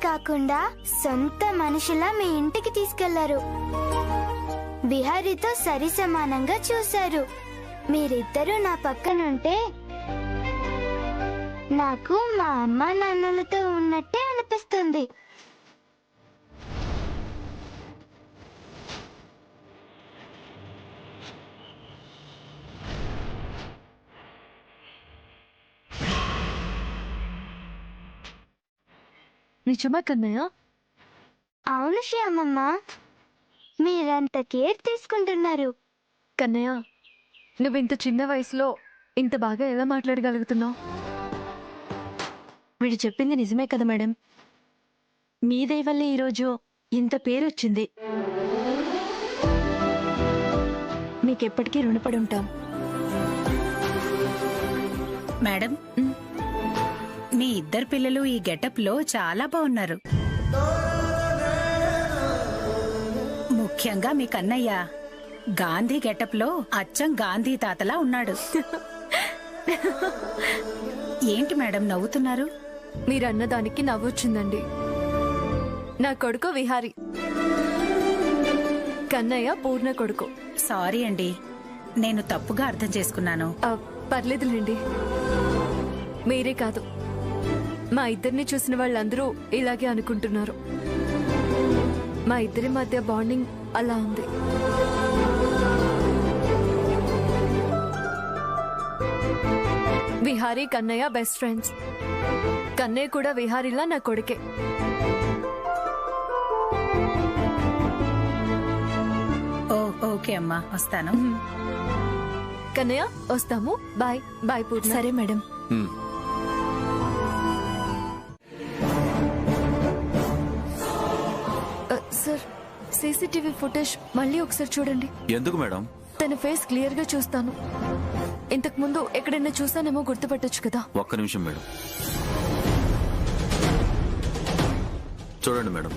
కాకుండా సొంత మనిషిలా మీ ఇంటికి తీసుకెళ్లారు. విహారీతో సరి సమానంగా చూశారు. మీరిద్దరూ నా పక్కనుంటే నాకు మా అమ్మ నాన్నలతో ఉన్నట్టే అనిపిస్తుంది. నిజమా కన్నయ్య? అవును శ్యామమ్మ, మీరంత కేర్ తీసుకుంటున్నారు. కన్నయ్య, నువ్వు ఇంత చిన్న వయసులో ఇంత బాగా ఎలా మాట్లాడగలుగుతున్నావు? వీడు చెప్పింది నిజమే కదా మేడం. మీ దయ వల్ల ఈరోజు ఇంత పేరు వచ్చింది. మీకెప్పటికీ రుణపడి ఉంటాం. మేడం, మీ ఇద్దరు పిల్లలు ఈ గెటప్ లో చాలా బాగున్నారు. ముఖ్యంగా మీ కన్నయ్య గాంధీ గెటప్ లో అచ్చం గాంధీ తాతలా ఉన్నాడు. ఏంటి మేడం నవ్వుతున్నారు? మీరన్నదానికి నవ్వొచ్చిందండి. నా కొడుకు విహారీ, కన్నయ్య పూర్ణ కొడుకు. సారీ అండి, నేను తప్పుగా అర్థం చేసుకున్నాను. పర్లేదులేండి. మీరే కాదు, మా ఇద్దరిని చూసిన వాళ్ళందరూ ఇలాగే అనుకుంటున్నారు. మా ఇద్దరి మధ్య బాండింగ్ అలా ఉంది. Vihari Kannayya best friends. కన్నయ్య కూడా విహారీలా నా కొడుకే. ఓకే అమ్మా, వస్తాను. కన్నయ్య వస్తాము. Bye bye Purna. సరే మేడం. సార్, సీసీటీవీ ఫుటేజ్ మళ్ళీ ఒకసారి చూడండి. ఎందుకు మేడం? తన ఫేస్ క్లియర్ గా చూస్తాను. ఇంతకు ముందు ఎక్కడైనా చూసానేమో గుర్తుపట్టొచ్చు కదా. ఒక్క నిమిషం మేడం, చూడండి మేడం.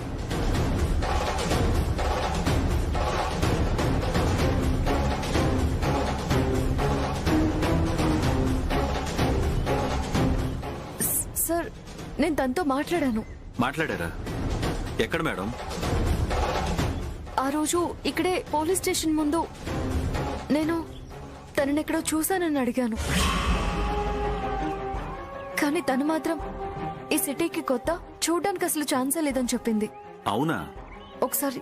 సార్, నేను తనతో మాట్లాడాను. మాట్లాడారా? ఎక్కడ మేడం? ఆ రోజు ఇక్కడే పోలీస్ స్టేషన్ ముందు నేను తననెక్కడో చూశానని అడిగాను. కానీ తను మాత్రం ఈ సిటీకి కొత్త, చూడ్డానికి అసలు ఛాన్సే లేదని చెప్పింది. అవునా? ఒకసారి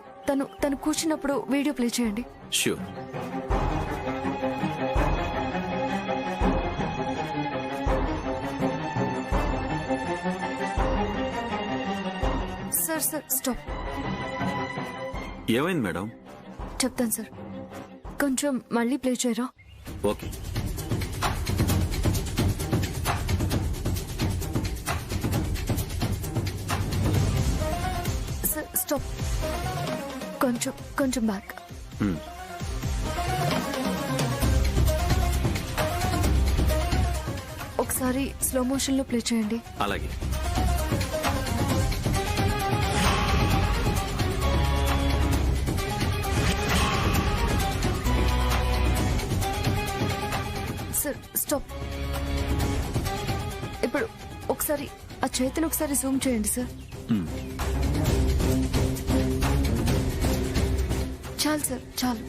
తను కూర్చున్నప్పుడు వీడియో ప్లే చేయండి. ష్యూర్. Sir stop. ఏమైంది మేడం? చెప్తాను సార్, కొంచెం మళ్ళీ ప్లే చేయరా? ఓకే. Sir stop. కొంచెం బ్యాక్. ఒకసారి స్లో మోషన్ లో ప్లే చేయండి. అలాగే. Sir stop. ఇప్పుడు ఒకసారి ఆ చేతిని ఒకసారి జూమ్ చేయండి సార్. చాలు సార్, చాలు.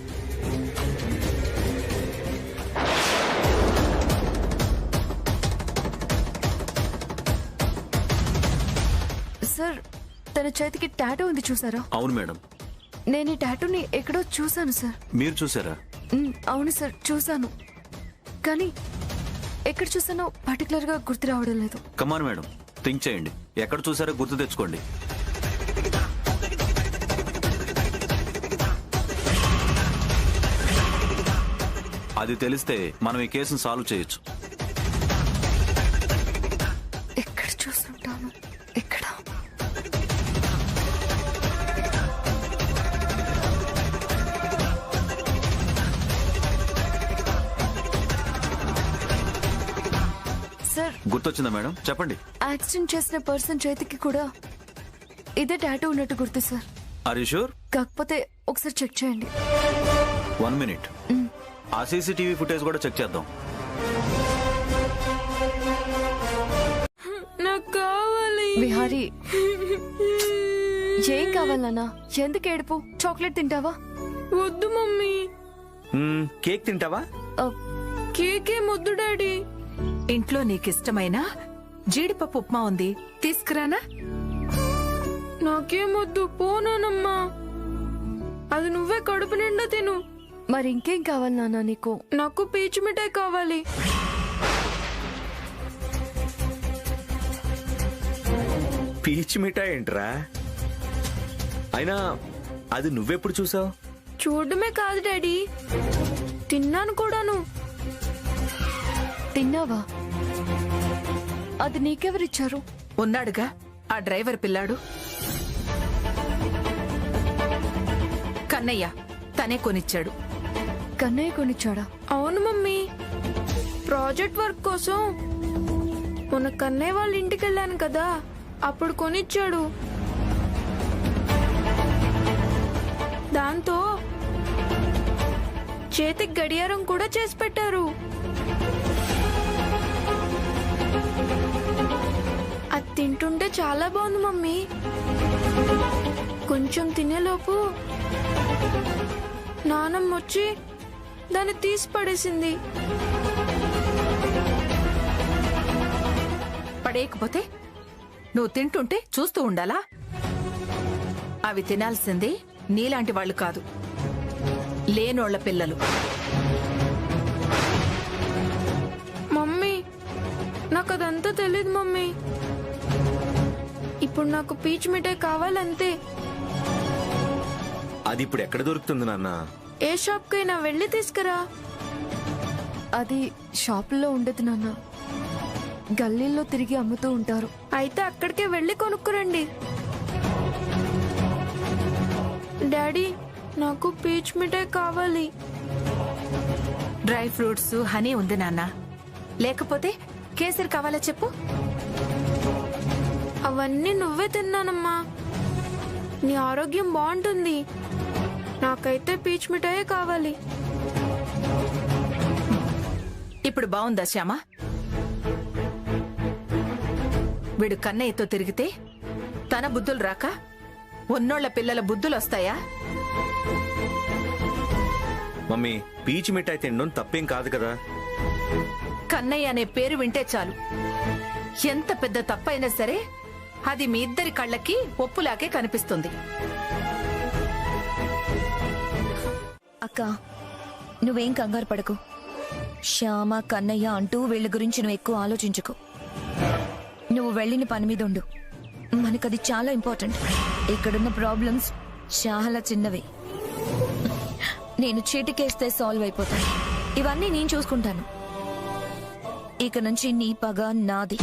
సార్, తన చేతికి టాటూ ఉంది, చూసారా? అవును మేడం. నేను ఈ టాటూని ఎక్కడో చూసాను సార్. మీరు చూసారా? అవును సార్, చూసాను. కానీ ఎక్కడ చూసానో పర్టికులర్ గా గుర్తు రావడం లేదు. కమాన్ మేడం, థింక్ చేయండి. ఎక్కడ చూసారో గుర్తు తెచ్చుకోండి. అది తెలిస్తే మనం ఈ కేసును సాల్వ్ చేయొచ్చు. ఎక్కడ చూస్తుంటాను? ఎక్కడ? సార్, గుర్తొచ్చిందా మేడం? చెప్పండి. యాక్సిడెంట్ చేసిన పర్సన్ చేతికి కూడా ఇదే టాటూ ఉన్నట్టు గుర్తు సార్. Are you sure? కాకపోతే ఒకసారి చెక్ చేయండి. 1 మినిట్. ఆ సీసీటీవీ ఫుటేజ్ కూడా చెక్ చేద్దాం. నాకు కావాలి. విహారీ, ఏం కావాలి నాన్న? ఎందుకు ఏడుపు? చాక్లెట్ తింటావా? వద్దు మమ్మీ. కేక్ తింటావా? ఆ, కేకే వద్దు డాడీ. ఇంట్లో నీకిష్టమైన జీడిపప్పు ఉప్మా ఉంది, తీసుకురానా? నాకేం వద్దు, పోనానమ్మా. అది నువ్వే కడుపు నిండా తిను. మరి ఇంకేం కావాలి నాన్న నీకు? నాకు పీచు మిఠాయి కావాలి. పీచ్ మిఠాయి ఏంట్రా? అయినా అది నువ్వెప్పుడు చూసావు? చూడడమే కాదు డాడీ, తిన్నాను కూడాను. తిన్నావా? అది నీకెవరిచ్చారు? ఉన్నాడుగా ఆ డ్రైవర్ పిల్లాడు కన్నయ్య, తనే కొనిచ్చాడు. కన్నయ్య కొనిచ్చాడా? అవును మమ్మీ, ప్రాజెక్ట్ వర్క్ కోసం మొన్న కన్నయ్య వాళ్ళ ఇంటికి వెళ్ళాను కదా, అప్పుడు కొనిచ్చాడు. దాంతో చేతికి గడియారం కూడా చేసి పెట్టారు. అది తింటుంటే చాలా బాగుంది మమ్మీ. కొంచెం తినేలోపు నానమ్మ వచ్చి దాన్ని తీసి పడేసింది. పడేయకపోతే నువ్వు తింటుంటే చూస్తూ ఉండాలా? అవి తినాల్సింది నీలాంటి వాళ్ళు కాదు, లేనోళ్ల పిల్లలు. మమ్మీ, నాకు అదంతా తెలీదు మమ్మీ. ఇప్పుడు నాకు పీచ్ మిఠాయి కావాలంతే. అది ఇప్పుడు ఎక్కడ దొరుకుతుంది నాన్న? ఏ షాప్ కైనా వెళ్ళి తీసుకురా. అది షాపుల్లో ఉండదు నాన్న, గల్లీల్లో తిరిగి అమ్ముతూ ఉంటారు. అయితే అక్కడికే వెళ్ళి కొనుక్కురండి. డాడీ, నాకు పీచ్ మిఠాయి కావాలి. డ్రై ఫ్రూట్స్, హనీ ఉంది నాన్న. లేకపోతే కేసరి కావాలా చెప్పు? అవన్నీ నువ్వే తిన్నానమ్మా, నీ ఆరోగ్యం బాగుంటుంది. నాకైతే పీచ్ మిఠాయే కావాలి. ఇప్పుడు బావుందా శ్యామ? వీడు కన్నయ్యతో తిరిగితే తన బుద్ధులు రాక ఉన్నోళ్ల పిల్లల బుద్ధులొస్తాయా? మమ్మీ, పీచ్ మిఠాయి తినడం తప్పేం కాదు కదా. కన్నయ్య అనే పేరు వింటే చాలు, ఎంత పెద్ద తప్పైనా సరే అది మీ ఇద్దరి కళ్ళకి ఒప్పులాగే కనిపిస్తుంది. అక్క, నువ్వేం కంగారు పడకు. శ్యామ, కన్నయ్య అంటూ వీళ్ళ గురించి నువ్వు ఎక్కువ ఆలోచించుకో. నువ్వు వెళ్ళిన పని మీద ఉండు. మనకది చాలా ఇంపార్టెంట్. ఇక్కడున్న ప్రాబ్లమ్స్ చాలా చిన్నవి, నేను చీటికేస్తే సాల్వ్ అయిపోతాయి. ఇవన్నీ నేను చూసుకుంటాను. ఇక నుంచి నీ పగ నాది.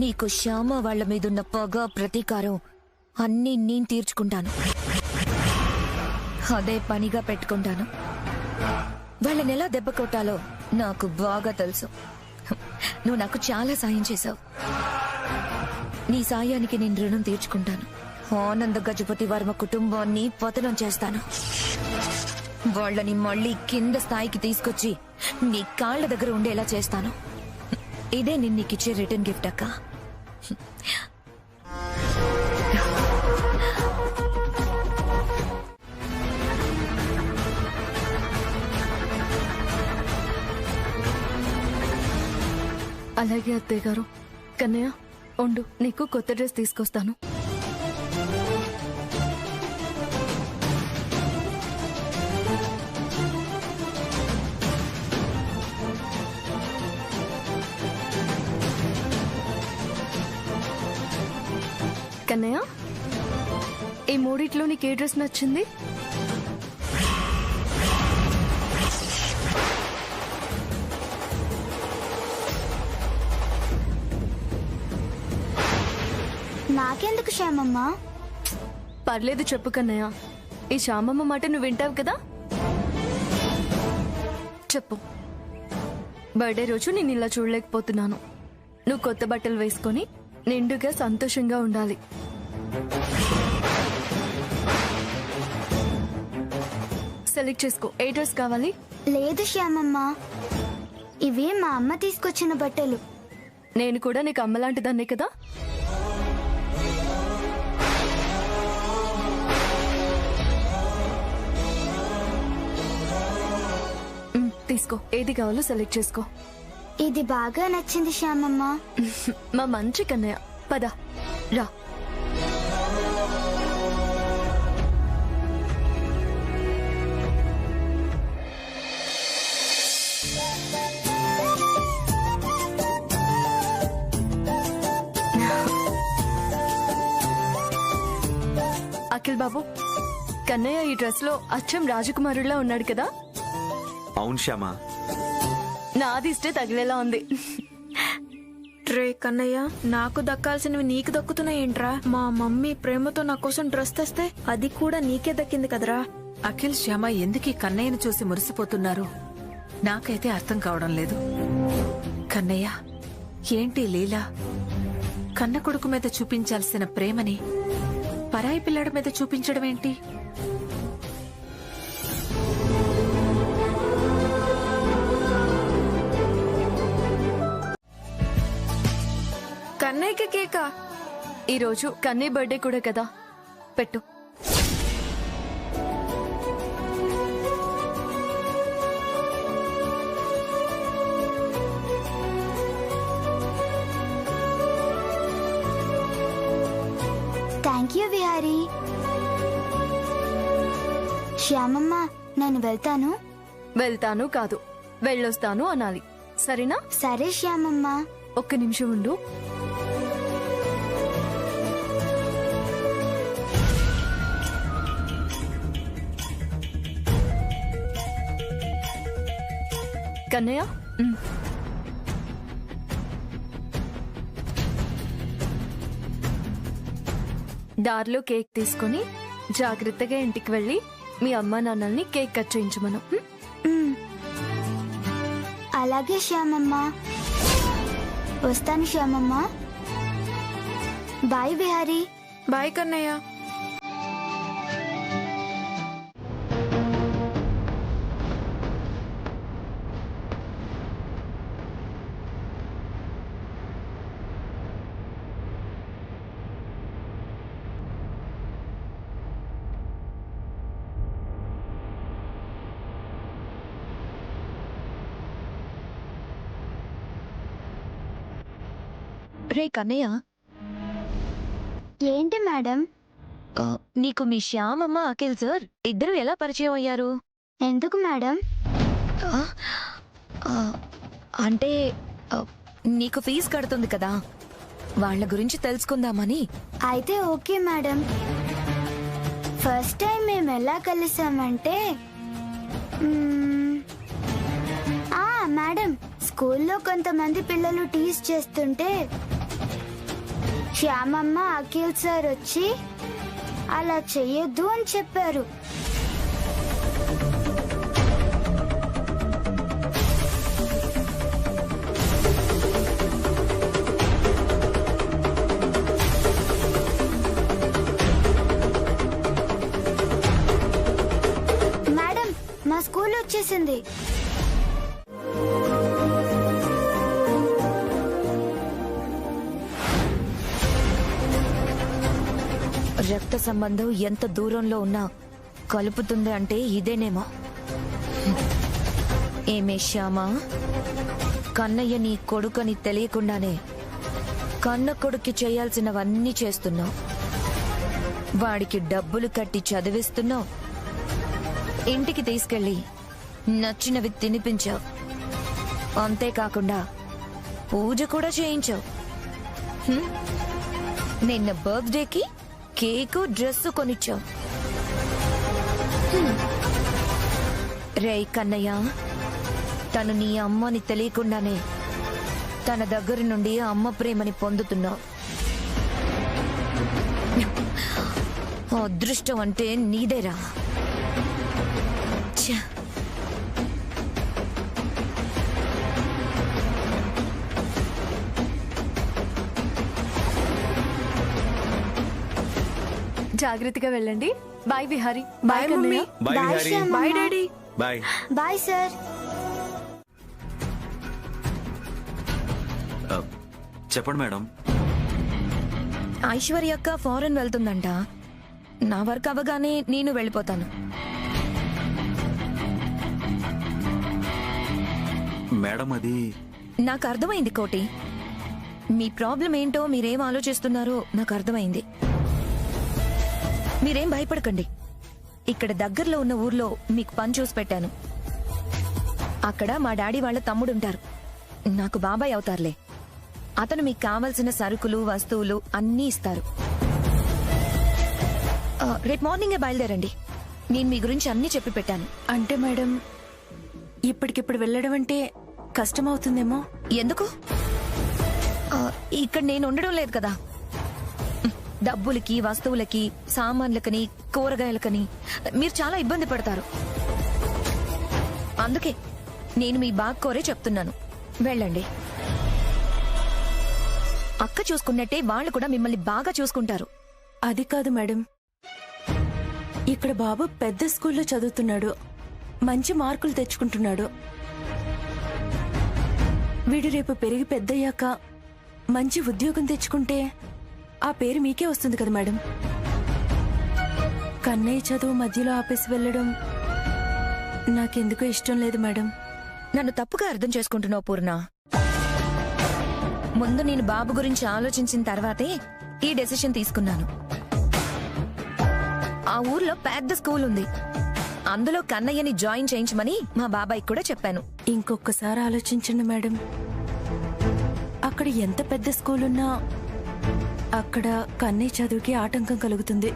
నీకు శ్యామ వాళ్ళ మీదున్న పగ, ప్రతీకారం అన్నీ నేను తీర్చుకుంటాను. అదే పనిగా పెట్టుకుంటాను. వాళ్ళని ఎలా దెబ్బ కొట్టాలో నాకు బాగా తెలుసు. నువ్వు నాకు చాలా సాయం చేశావు. నీ సాయానికి నేను రుణం తీర్చుకుంటాను. ఆనంద గజపతి వర్మ కుటుంబాన్ని పతనం చేస్తాను. వాళ్ళని మళ్ళీ కింద స్థాయికి తీసుకొచ్చి నీ కాళ్ల దగ్గర ఉండేలా చేస్తాను. ఇదే నేను నీకిచ్చే రిటర్న్ గిఫ్ట్ అక్క. అలాగే అత్తయ్య గారు. కన్నయ్య ఉండు, నీకు కొత్త డ్రెస్ తీసుకొస్తాను. కన్నయ్య, ఈ మూడిట్లో నీకు ఏ డ్రెస్ నచ్చింది? నాకెందుకు శ్యామమ్మ? పర్లేదు చెప్పు కన్నయ్య. ఈ శ్యామమ్మ మాట నువ్వు వింటావు కదా, చెప్పు. బర్త్డే రోజు నేను ఇలా చూడలేకపోతున్నాను. నువ్వు కొత్త బట్టలు వేసుకొని నిండుగా సంతోషంగా ఉండాలి. సెలెక్ట్ చేసుకో, ఏ డ్రెస్ కావాలి? లేదు శ్యామమ్మ, ఇవి మా అమ్మ తీసుకొచ్చిన బట్టలు. నేను కూడా నీకు అమ్మలాంటిదాన్నే కదా. తీసుకో, ఏది కావాలో సెలెక్ట్ చేసుకో. ఇది బాగా నచ్చింది శ్యామమ్మ. మా మంచి కన్నయ్య, పద రా. అఖిల్ బాబు, కన్నయ్య ఈ డ్రెస్ లో అచ్చం రాజకుమారుడిలా ఉన్నాడు కదా. అవును శ్యామ. నాది ఇష్టే తగిలేలా ఉంది. రే కన్నయ్య, నాకు దక్కాల్సినవి నీకు దక్కుతున్నాయేంట్రా? మా మమ్మీ ప్రేమతో నా కోసం డ్రెస్ తెస్తే అది కూడా నీకే దక్కింది కదరా. అఖిల్ శ్యామ ఎందుకీ కన్నయ్యను చూసి మురిసిపోతున్నారు నాకైతే అర్థం కావడం లేదు. కన్నయ్య, ఏంటి లీలా? కన్న కొడుకు మీద చూపించాల్సిన ప్రేమని పరాయి పిల్లాడి మీద చూపించడం ఏంటి? కన్నయ్యకి కేకా? ఈరోజు కన్నయ్య బర్త్డే కూడా కదా, పెట్టు. Thank you Vihari. శ్యామమ్మ, నేను వెళ్తాను. వెళ్తాను కాదు, వెళ్ళొస్తాను అనాలి, సరేనా? సరే శ్యామమ్మ. ఒక్క నిమిషం ఉండు. కన్నయ్య, దారిలో కేక్ తీసుకొని జాగ్రత్తగా ఇంటికి వెళ్ళి మీ అమ్మా నాన్నల్ని కేక్ కట్ చేయించమను. అలాగే శ్యామమ్మ. వస్తాను శ్యామమ్మ. బాయ్ విహారీ. బాయ్ కన్నయ్య. రే కన్నయ్య, ఏంటి మేడం? నీకు మీ శ్యామమ్మ అఖిల్ సార్ ఇద్దరు ఎలా పరిచయం అయ్యారు? ఎందుకు మేడం? అంటే నీకు ఫీజు కడుతుంది కదా, వాళ్ళ గురించి తెలుసుకుందామని. అయితే ఓకే మేడం. ఫస్ట్ టైం మేము ఎలా కలిసామంటే మేడం, స్కూల్లో కొంతమంది పిల్లలు టీస్ చేస్తుంటే శ్యామమ్మ అఖిల్ సార్ వచ్చి అలా చెయ్యొద్దు అని చెప్పారు. మేడం, మా స్కూల్ వచ్చేసింది. రక్త సంబంధం ఎంత దూరంలో ఉన్నా కలుపుతుంది అంటే ఇదేనేమో. ఏమే శ్యామ, కన్నయ్య నీ కొడుకని తెలియకుండానే కన్న కొడుక్కి చేయాల్సినవన్నీ చేస్తున్నావు. వాడికి డబ్బులు కట్టి చదివిస్తున్నావు, ఇంటికి తీసుకెళ్లి నచ్చినవి తినిపించావు, అంతేకాకుండా పూజ కూడా చేయించావు. నిన్న బర్త్డేకి కేకు డ్రెస్సు కొనిచ్చావు. రేయ్ కన్నయ్య, తను నీ అమ్మని తెలియకుండానే తన దగ్గర నుండి అమ్మ ప్రేమని పొందుతున్నావు. అదృష్టం అంటే నీదేరా. ఛ! జాగ్రత్తగా వెళ్ళండి. Bye Vihari. Bye mummy. Bye bye Vihari. Shyamamma. Bye daddy. Bye. Bye sir. చెప్పండి మేడం. ఐశ్వర్య అక్క ఫారెన్ వెళ్తుందంట. నా వర్క్ అవ్వగానే నేను వెళ్ళిపోతాను. మేడం అది నాకు అర్థమైంది కోటి. మీ ప్రాబ్లం ఏంటో మీరేం ఆలోచిస్తున్నారో నాకు అర్థమైంది. మీరేం భయపడకండి. ఇక్కడ దగ్గరలో ఉన్న ఊర్లో మీకు పని చూసి పెట్టాను. అక్కడ మా డాడీ వాళ్ళ తమ్ముడుంటారు. నాకు బాబాయ్ అవుతారులే. అతను మీకు కావలసిన సరుకులు వస్తువులు అన్నీ ఇస్తారు. రేపు మార్నింగే బయలుదేరండి. నేను మీ గురించి అన్నీ చెప్పి పెట్టాను. అంటే మేడం ఇప్పటికిప్పుడు వెళ్ళడం అంటే కష్టమవుతుందేమో. ఎందుకు? ఇక్కడ నేను ఉండడం లేదు కదా. డబ్బులకి వస్తువులకి సామాన్లకని కూరగాయలకని మీరు చాలా ఇబ్బంది పడతారు. అందుకే నేను మీ బాగ్గోరే చెప్తున్నాను, వెళ్ళండి. అక్క చూసుకున్నట్టే వాళ్ళు కూడా మిమ్మల్ని బాగా చూసుకుంటారు. అది కాదు మేడం, ఇక్కడ బాబు పెద్ద స్కూల్లో చదువుతున్నాడు, మంచి మార్కులు తెచ్చుకుంటున్నాడు. వీడు రేపు పెరిగి పెద్దయ్యాక మంచి ఉద్యోగం తెచ్చుకుంటే ఆ పేరు మీకే వస్తుంది కదా మేడం. కన్నయ్య చదువు మధ్యలో ఆపేసి వెళ్ళడం నాకెందుకో ఇష్టం లేదు మేడం. నన్ను తప్పుగా అర్థం చేసుకుంటున్నావు పూర్ణ. ముందు నేను బాబు గురించి ఆలోచించిన తర్వాతే ఈ డెసిషన్ తీసుకున్నాను. ఆ ఊర్లో పెద్ద స్కూల్ ఉంది. అందులో కన్నయ్యని జాయిన్ చేయించమని మా బాబాయ్ కూడా చెప్పాను. ఇంకొకసారి ఆలోచించండి మేడం. అక్కడ ఎంత పెద్ద స్కూల్ ఉన్నా అక్కడ కన్నయ్య చదువుకి ఆటంకం కలుగుతుంది.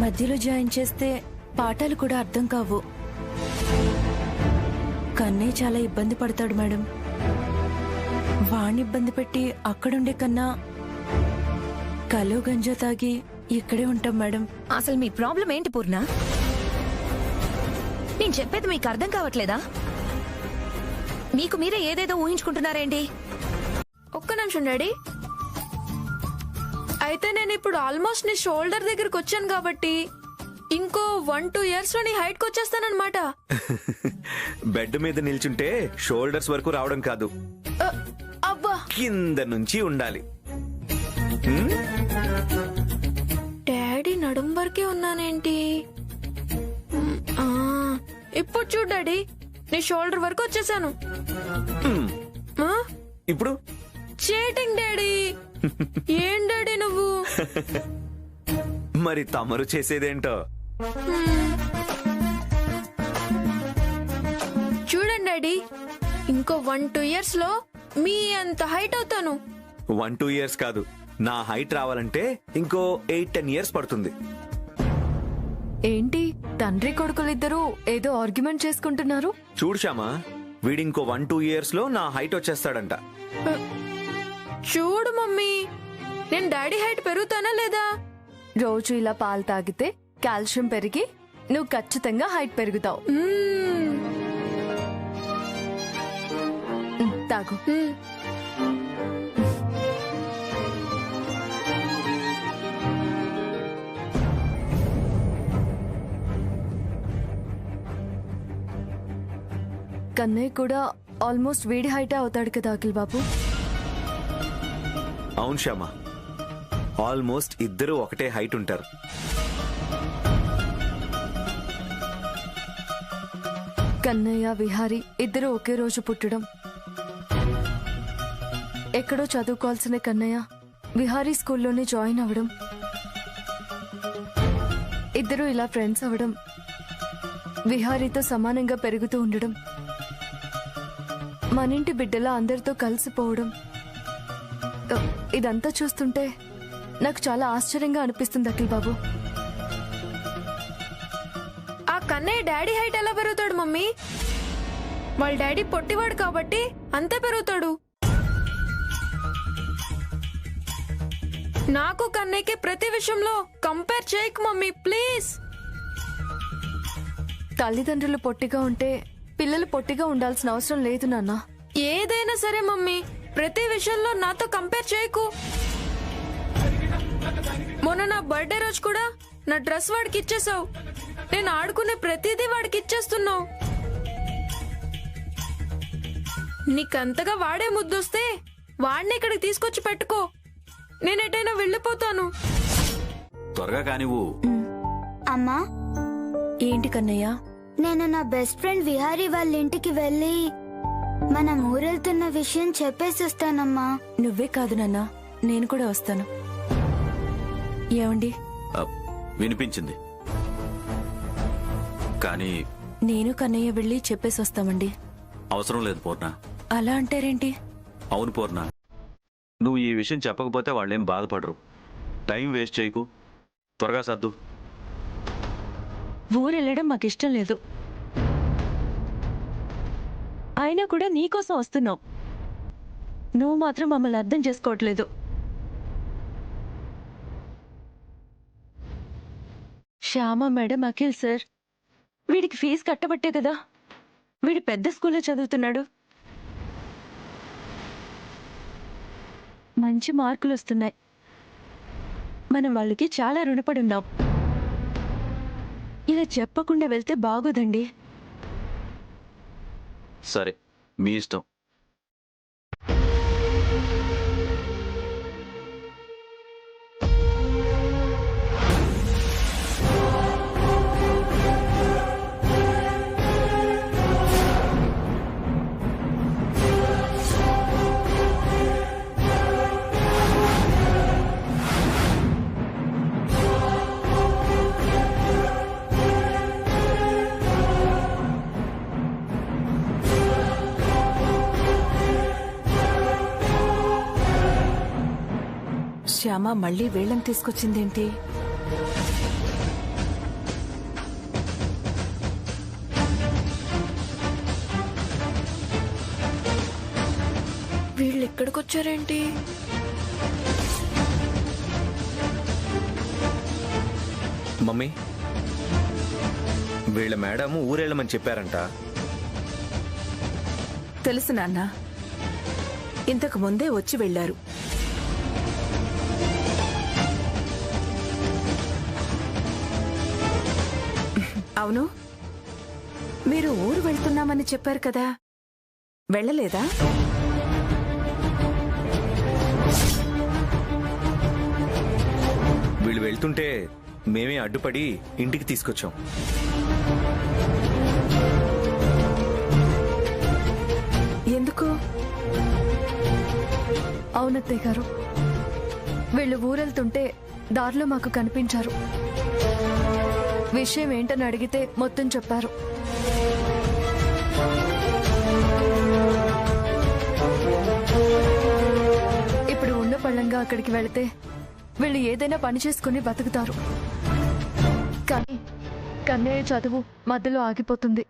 మధ్యలో జాయిన్ చేస్తే పాఠాలు కూడా అర్థం కావు. కన్నయ్య చాలా ఇబ్బంది పడతాడు మేడం. వాణ్ణి ఇబ్బంది పెట్టి అక్కడుండే కన్నా కలో గంజా తాగి ఇక్కడే ఉంటాం మేడం. అసలు మీ ప్రాబ్లం ఏంటి పూర్ణ? నేను చెప్పేది మీకు అర్థం కావట్లేదా? మీకు మీరే ఏదేదో ఊహించుకుంటున్నారేంటి? ఒక్క నిమిషం డాడీ. అయితే నేను ఇప్పుడు ఆల్మోస్ట్ నీ షోల్డర్ దగ్గరకు వచ్చాను కాబట్టి ఇంకో 1-2 years లో నీ హైట్ కి వచ్చేస్తానన్నమాట. బెడ్ మీద నిల్చుంటే షోల్డర్స్ వరకు రావడం కాదు, అబ్బా, కింద నుంచి ఉండాలి. డాడీ నడుం వరకే ఉన్నానేంటి? ఆ, ఇప్పుడు చూడు డాడీ, నీ షోల్డర్ వరకు వచ్చేసాను. ఆ? ఇప్పుడు చీటింగ్ డాడీ. ఏం డాడీ నువ్వు? మరి తమరు చేసేదేంటో. చూడండి డాడీ, ఇంకో 1-2 years లో మీ అంత హైట్ అవుతాను. 1-2 years కాదు, నా హైట్ రావాలంటే ఇంకో 8-10 years పడుతుంది. ఏంటి తండ్రి కొడుకులిద్దరూ ఏదో ఆర్గ్యుమెంట్ చేసుకుంటున్నారు? చూడు శ్యామా, వీడింకో 1-2 years లో నా హైట్ వచ్చేస్తాడంట. చూడు మమ్మీ, నేను డాడీ హైట్ పెరుగుతానా లేదా? రోజు ఇలా పాలు తాగితే కాల్షియం పెరిగి నువ్వు ఖచ్చితంగా హైట్ పెరుగుతావు. తాగు. కన్నయ్య కూడా ఆల్మోస్ట్ వీడి హైటే అవుతాడు కదా అఖిల్ బాబు. అవును శ్యామా, ఆల్మోస్ట్ ఇద్దరు ఒకటే హైట్ ఉంటారు. కన్నయ్య విహారీ ఇద్దరు ఒకే రోజు పుట్టడం, ఎక్కడో చదువుకోవాల్సిన కన్నయ్య విహారీ స్కూల్లోనే జాయిన్ అవ్వడం, ఇద్దరు ఇలా ఫ్రెండ్స్ అవ్వడం, విహారీతో సమానంగా పెరుగుతూ ఉండడం, మనింటి బిడ్డలా అందరితో కలిసిపోవడం, ఇదంతా చూస్తుంటే నాకు చాలా ఆశ్చర్యంగా అనిపిస్తుంది అఖిల్ బాబు. ఆ కన్నయ్య డాడీ హైట్ ఎలా పెరుగుతాడు మమ్మీ? వాళ్ళ డాడీ పొట్టివాడు కాబట్టి అంతే పెరుగుతాడు. నాకు కన్నయ్యకి ప్రతి విషయంలో కంపేర్ చేయకు మమ్మీ, ప్లీజ్. తల్లిదండ్రులు పొట్టిగా ఉంటే పిల్లలు పొట్టిగా ఉండాల్సిన అవసరం లేదు నాన్న. ఏదైనా సరే మమ్మీ, ప్రతి విషయంలో నాతో కంపేర్ చేయకు. మొన్న నా బర్త్డే రోజు కూడా నా డ్రెస్ వాడికి ఇచ్చేసావు. నేను ఆడుకునే ప్రతిదీ వాడికి ఇచ్చేస్తున్నావు. నీకంతగా వాడే ముద్దొస్తే వాడిని ఇక్కడికి తీసుకొచ్చి పెట్టుకో. నేనెటైనా వెళ్ళిపోతాను. త్వరగా కానివ్వు. అమ్మా, ఏంటి కన్నయ్య? నేను నా బెస్ట్ ఫ్రెండ్ విహారీ వాళ్ళ ఇంటికి వెళ్ళి మనం ఊరెళ్తున్న విషయం చెప్పేసి వస్తానమ్మా. నువ్వే కాదు నాన్న, నేను కూడా వస్తాను. ఏమండి, వినిపించింది, కానీ నేను కన్నయ్య వెళ్ళి చెప్పేసి వస్తామండి. అవసరం లేదు పూర్ణ. అలా అంటారేంటి? అవును పూర్ణ, నువ్వు ఈ విషయం చెప్పకపోతే వాళ్ళేం బాధపడరు. టైం వేస్ట్ చేయకు, త్వరగా సర్దు. ఊరెళ్ళడం మాకిష్టం లేదు. అయినా కూడా నీకోసం వస్తున్నావు. నువ్వు మాత్రం మమ్మల్ని అర్థం చేసుకోవట్లేదు. శ్యామ మేడం, అఖిల్ సార్, వీడికి ఫీజు కట్టబట్టే కదా వీడు పెద్ద స్కూల్లో చదువుతున్నాడు. మంచి మార్కులు వస్తున్నాయి. మనం వాళ్ళకి చాలా రుణపడి ఉన్నాం. ఇలా చెప్పకుండా వెళ్తే బాగోదండి. సరే, మీ ఇష్టం. శ్యామ మళ్ళీ వేళ్ళని తీసుకొచ్చిందేంటి? వీళ్ళు ఎక్కడికి వచ్చారేంటి? మమ్మీ, వీళ్ళ మేడం ఊరెళ్ళమని చెప్పారంట. తెలుసు నాన్న, ఇంతకు ముందే వచ్చి వెళ్లారు. అవును, మీరు ఊరు వెళ్తున్నామని చెప్పారు కదా, వెళ్ళలేదా? వీళ్ళు వెళ్తుంటే మేమే అడ్డుపడి ఇంటికి తీసుకొచ్చాం. ఎందుకు? అవునత్తయ్య గారు, వీళ్ళు ఊరెళ్తుంటే దారిలో మాకు కనిపించారు. విషయం ఏంటని అడిగితే మొత్తం చెప్పారు. ఇప్పుడు ఉన్న పళ్ళంగా అక్కడికి వెళితే వీళ్ళు ఏదైనా పని చేసుకుని బతుకుతారు. కానీ కన్నయ్య చదువు మధ్యలో ఆగిపోతుంది.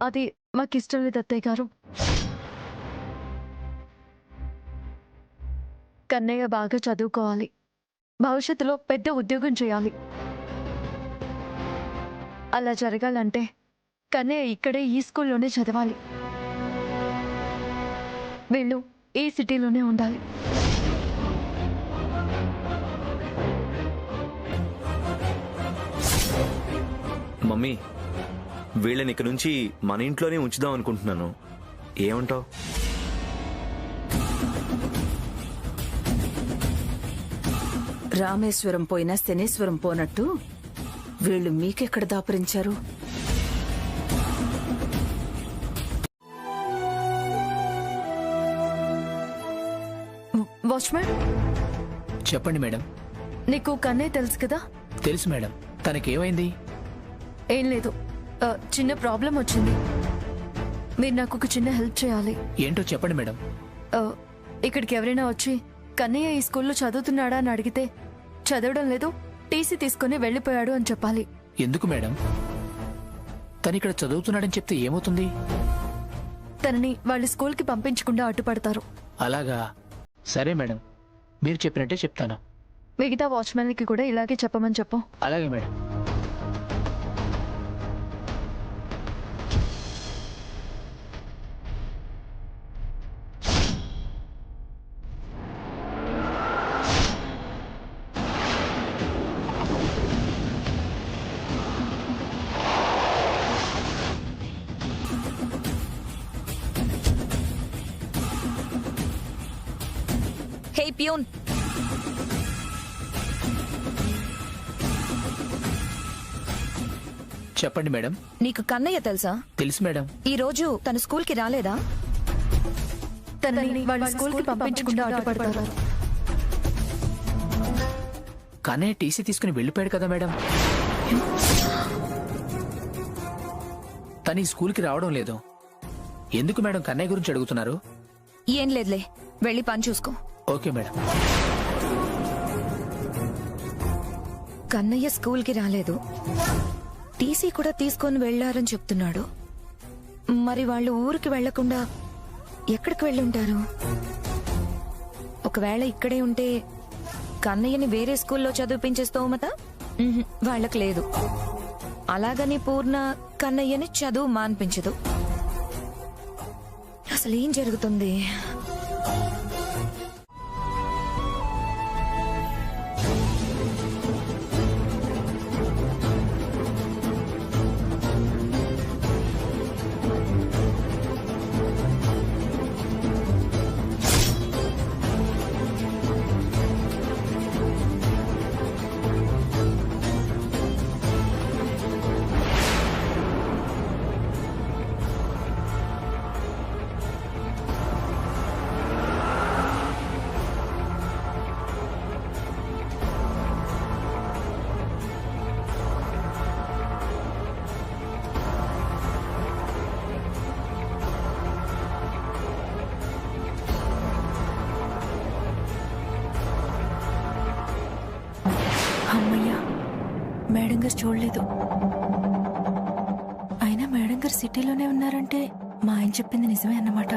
అది మాకిష్టం లేదు అత్తయ్య గారు. కన్నయ్య బాగా చదువుకోవాలి, భవిష్యత్తులో పెద్ద ఉద్యోగం చేయాలి. అలా జరగాలంటే కన్నయ్య ఇక్కడే ఈ స్కూల్లోనే చదవాలి. వీళ్ళు ఈ సిటీలోనే ఉండాలి. మమ్మీ, వీళ్ళని ఇక నుంచి మన ఇంట్లోనే ఉంచుదాం అనుకుంటున్నాను. ఏమంటావు? రామేశ్వరం పోయినా శనేశ్వరం పోనట్టు వీళ్ళు మీకెక్కడ దాపరించారు? వాచ్మెన్, చెప్పండి మేడం. నీకు కన్నయ్య తెలుసు కదా? తెలుసు మేడం. తనకేమైంది? ఏం లేదు, చిన్న ప్రాబ్లం వచ్చింది. మీరు నాకు ఒక చిన్న హెల్ప్ చేయాలి. ఏంటో చెప్పండి మేడం. ఇక్కడికి ఎవరైనా వచ్చి కన్నయ్య ఈ స్కూల్లో చదువుతున్నాడా అని అడిగితే చదవడం లేదు, టీసీ తీసుకుని వెళ్లిపోయాడు అని చెప్పాలి. ఎందుకు మేడం? తను ఇక్కడ చదువుతున్నాడని చెప్తే ఏమవుతుంది? తనని వాళ్ళ స్కూల్కి పంపించకుండా అడ్డుపడతారు. అలాగా? సరే మేడం, మీరు చెప్పినట్టే చెప్తాను. మిగతా వాచ్మెన్కి కూడా ఇలాగే చెప్పమని చెప్పు. అలాగే మేడం. హే ప్యూన్, చెప్పండి మేడం. నీకు కన్నయ్య తెలుసా? తెలుసు మేడం. ఈ రోజు తను స్కూల్ కి రాలేదా? తనని వాళ్ళ స్కూల్ కి పంపించకుండా అడ్డుపడతారు. కన్నయ్య టీసీ తీసుకుని వెళ్ళిపోయాడు కదా మేడం. తను ఈ స్కూల్కి రావడం లేదు. ఎందుకు మేడం కన్నయ్య గురించి అడుగుతున్నారు? ఏం లేదులే, వెళ్ళి పని చూసుకో. Okay madam. కన్నయ్య స్కూల్ కి రాలేదు, టీసీ కూడా తీసుకొని వెళ్లారని చెప్తున్నాడు. మరి వాళ్ళు ఊరికి వెళ్లకుండా ఎక్కడికి వెళ్ళుంటారు? ఒకవేళ ఇక్కడే ఉంటే కన్నయ్యని వేరే స్కూల్లో చదివించే స్తోమత వాళ్ళకి లేదు. అలాగని పూర్ణ కన్నయ్యని చదువు మాన్పించదు. అసలు ఏం జరుగుతుంది? అమ్మయ్యా, మేడం గారు చూడలేదు. అయినా మేడం గారు సిటీలోనే ఉన్నారంటే మా ఆయన చెప్పింది నిజమే అన్నమాట.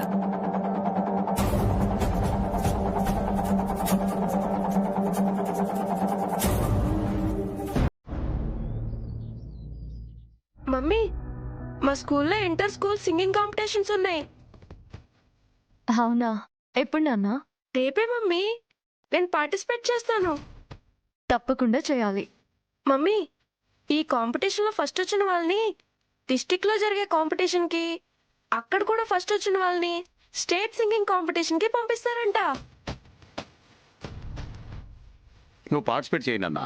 మమ్మీ, మా స్కూల్లో ఇంటర్ స్కూల్ సింగింగ్ కాంపిటీషన్స్ ఉన్నాయి. అవునా? ఎప్పుడు నాన్న? రేపే మమ్మీ, నేను పార్టిసిపేట్ చేస్తాను. తప్పకుండా చేయాలి. మమ్మీ, ఈ కాంపిటీషన్లో ఫస్ట్ వచ్చిన వాళ్ళని డిస్టిక్ లో జరిగే కాంపిటీషన్ కి, అక్కడ కూడా ఫస్ట్ వచ్చిన వాళ్ళని స్టేట్ సింగింగ్ కాంపిటీషన్ కి పంపిస్తారంట. నువ్వు పార్టిసిపేట్ చేయనన్నా,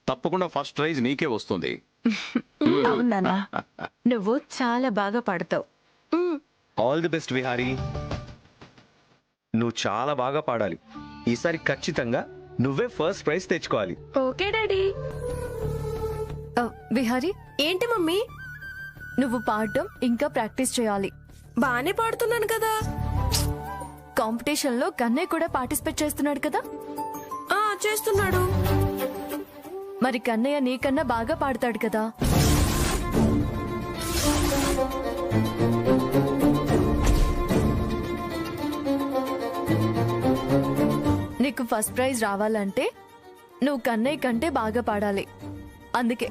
తప్పకుండా ఫస్ట్ ప్రైజ్ నీకే వస్తుంది. అవునా? నువ్వు చాలా బాగా పాడతావు. All the best Vihari. నువ్వు చాలా బాగా పాడాలి. ఈసారి ఖచ్చితంగా నువ్వే ఫస్ట్ ప్రైజ్ తెచ్చుకోవాలి. Okay daddy. విహారీ, ఏంటి మమ్మీ? నువ్వు పాడటం ఇంకా ప్రాక్టీస్ చేయాలి. బానే పాడుతున్నాను కదా. కాంపిటీషన్ లో కన్నయ్య కూడా పార్టిసిపేట్ చేస్తున్నాడు కదా. చేస్తున్నాడు. మరి కన్నయ్య నీకన్నా బాగా పాడతాడు కదా. నీకు ఫస్ట్ ప్రైజ్ రావాలంటే నువ్వు కన్నయ్య కంటే బాగా పాడాలి. అందుకే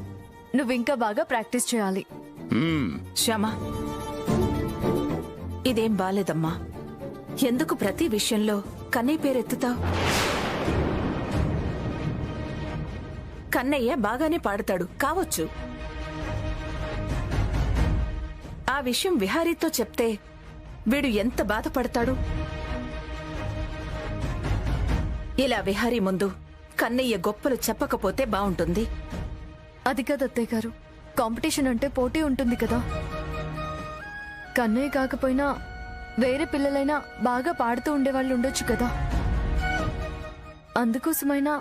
నువ్వు ఇంకా బాగా ప్రాక్టీస్ చేయాలి. శ్యామా, ఇదేం బాలేదమ్మా. ఎందుకు ప్రతి విషయంలో కన్నయ్య పేరెత్తుతావు? కన్నయ్య బాగానే పాడతాడు కావచ్చు. ఆ విషయం విహారీతో చెప్తే వీడు ఎంత బాధపడతాడు. ఇలా విహారీ ముందు కన్నయ్య గొప్పలు చెప్పకపోతే బావుంటుంది. అది కదా అత్తయ్య గారు, కాంపిటీషన్ అంటే పోటీ ఉంటుంది కదా. కన్నయ్య కాకపోయినా వేరే పిల్లలైనా బాగా పాడుతూ ఉండేవాళ్ళు ఉండొచ్చు కదా. అందుకోసమైనా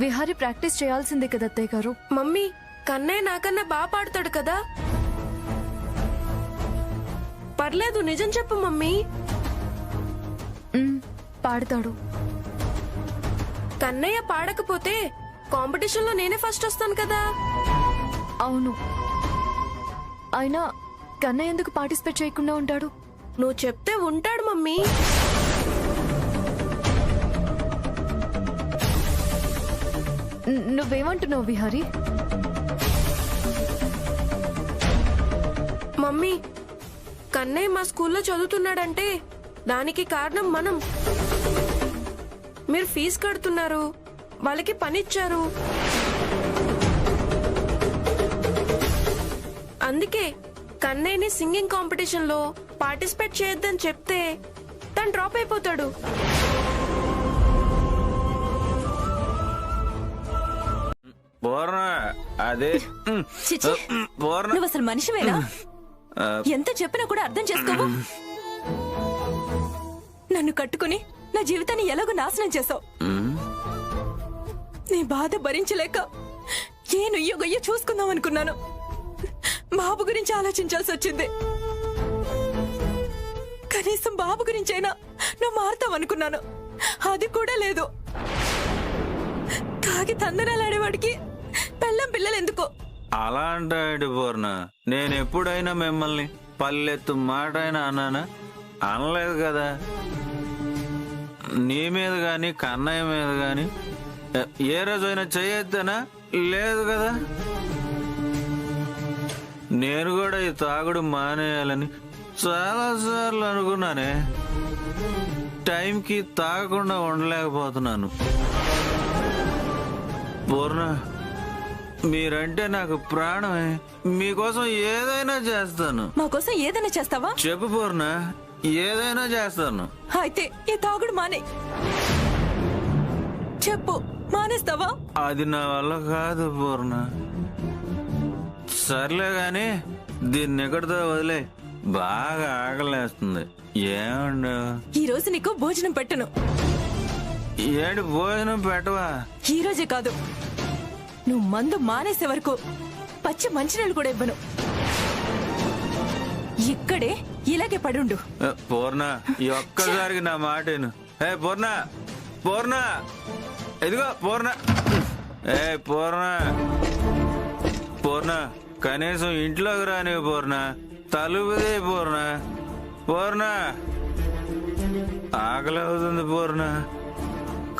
విహారీ ప్రాక్టీస్ చేయాల్సిందే కదా అత్తయ్య గారు. మమ్మీ, కన్నయ్య నాకన్నా బాగా పాడతాడు కదా. పర్లేదు, నిజం చెప్పు మమ్మీ. పాడతాడు. కన్నయ్య పాడకపోతే కాంపిటీషన్ లో నేనే ఫస్ట్ వస్తాను కదా. అవును, అయినా కన్నయ్య ఎందుకు పార్టిసిపేట్ చేయకుండా ఉంటాడు? నువ్వు చెప్తే ఉంటాడు మమ్మీ. నువ్వేమంటున్నావు విహారీ? మమ్మీ, కన్నయ్య మా స్కూల్లో చదువుతున్నాడంటే దానికి కారణం మనం. మీరు ఫీజు కడుతున్నారు, వాళ్ళకి పనిచ్చారు. అందుకే కన్నయ్యని సింగింగ్ కాంపిటీషన్ లో పార్టిసిపేట్ చేయొద్దని చెప్తే తను డ్రాప్ అయిపోతాడు. పూర్ణ అదే చిచి పూర్ణ నువ్వు అసలు మనిషివేనా? ఎంత చెప్పినా కూడా అర్థం చేసుకోవు. నన్ను కట్టుకుని నా జీవితాన్ని ఎలాగో నాశనం చేసావు. నీ బాధ భరించలేక ఏ నుయ్యో గొయ్యో చూసుకుందాం అనుకున్నాను. బాబు గురించి ఆలోచించాల్సి వచ్చింది. కనీసం బాబు గురించైనా నువ్వు మారుతావు అనుకున్నాను. అది కూడా లేదు. తాగి తందనాలాడేవాడికి పెళ్ళం పిల్లలు ఎందుకో? అలా అంటాడు పూర్ణ. నేను ఎప్పుడైనా మిమ్మల్ని పల్లెత్తు మాట అయినా అన్నానా? అనలేదు కదా. నీ మీద గాని కన్నయ్య మీద గాని ఏ రోజైనా చేయొద్దనా? లేదు కదా. నేను కూడా ఈ తాగుడు మానేయాలని చాలా సార్లు అనుకున్నానే. టైంకి తాగకుండా ఉండలేకపోతున్నాను. పూర్ణ, మీరంటే నాకు ప్రాణమే. మీకోసం ఏదైనా చేస్తాను. మా కోసం ఏదైనా చేస్తావా? చెప్పు పూర్ణ, ఏదైనా చేస్తాను. అయితే ఈ తాగుడు మానే. చెప్పు, మానేస్తావా? అది నా వల్ల కాదు పూర్ణ. సర్లే గాని దీన్ని ఎక్కడితో వదిలే. బాగా ఆకలేస్తుంది. ఏమండు ఈ రోజు నీకు భోజనం పెట్టను. ఏంటి భోజనం పెట్టవా? ఈ రోజే కాదు, నువ్వు మందు మానేసే వరకు పచ్చి మంచినీళ్ళు కూడా ఇవ్వను. ఇక్కడే ఇలాగే పడుండు. పూర్ణ, ఈ ఒక్కసారికి నా మాటను. ఏ పూర్ణ, పూర్ణ, ఇదిగో పూర్ణ. ఏ పూర్ణ, పూర్ణ, కనీసం ఇంట్లోకి రాని పూర్ణ. తలుపుదే పూర్ణ. పూర్ణ, ఆకలి అవుతుంది పూర్ణ.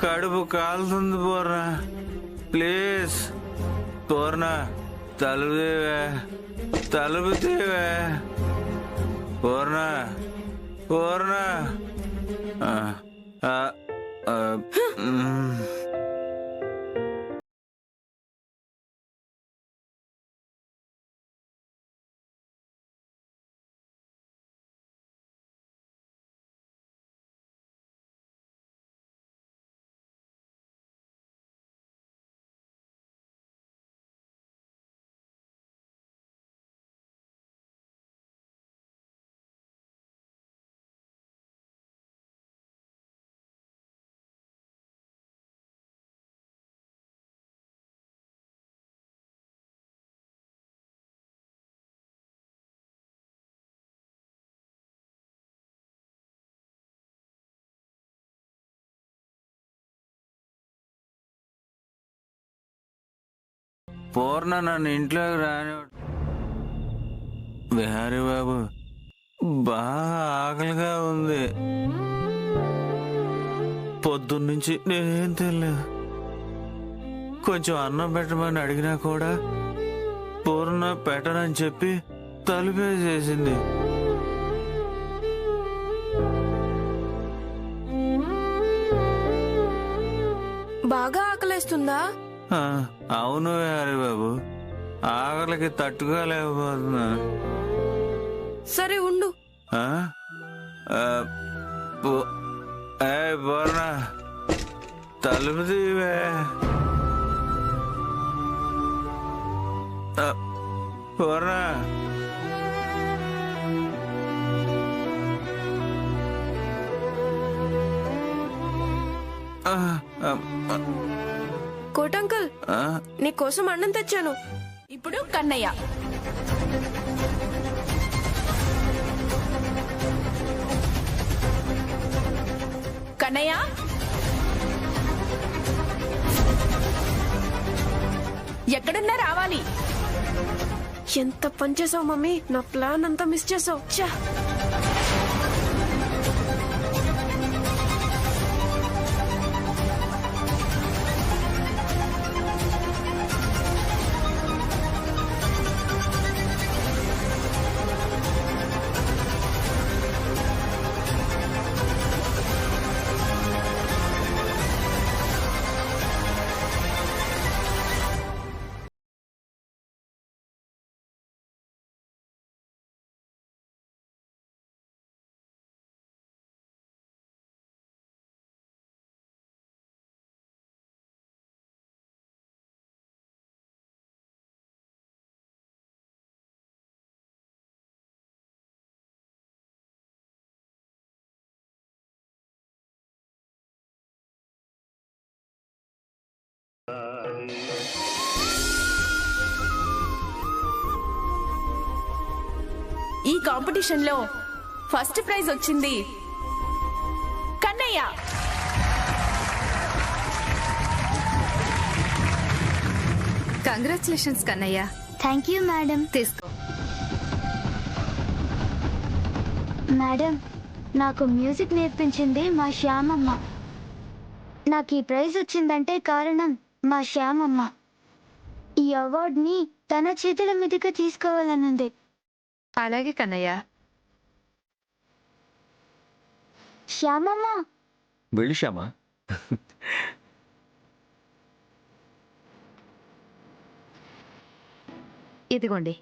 కడుపు కాలుతుంది పూర్ణ. ప్లీజ్ పూర్ణ, తలుపుదేవే, తలుపుదేవే పూర్ణ, పూర్ణ. పూర్ణ నన్ను ఇంట్లోకి రాని. బిహారీ బాబు, బాగా ఆకలిగా ఉంది. పొద్దున్నుంచి నేనేం తెలియదు. కొంచెం అన్నం పెట్టమని అడిగినా కూడా పూర్ణ పెట్టనని చెప్పి తలుపేసేసింది. బాగా ఆకలేస్తుందా? అవును బిహారీ బాబు, ఆకలికి తట్టుకోలేకపోతున్నా. సరే ఉండు. పూర్ణ, తలుపు తీవే. పూర్ణ, కోటంకల్, నీకోసం అన్నం తెచ్చాను. ఇప్పుడు కన్నయ్య. కన్నయ్య, ఎక్కడున్నా రావాలి. ఎంత పని చేసావు మమ్మీ. నా ప్లాన్ అంతా మిస్ చేసావు. ఈ కాంపిటీషన్ లో ఫస్ట్ ప్రైజ్ వచ్చింది Kannayya. Congratulations Kannayya. Thank you madam. తీసుకో. మేడం, నాకు మ్యూజిక్ నేర్పించింది మా శ్యామమ్మ. నాకు ఈ ప్రైజ్ వచ్చిందంటే కారణం మా శ్యామమ్మ. ఈ అవార్డుని తన చేతుల మీదుగా తీసుకోవాలనుంది. అలాగే కన్నయ్య. శ్యామమ్మ, వెళ్ళు శ్యామా. ఇదిగోండి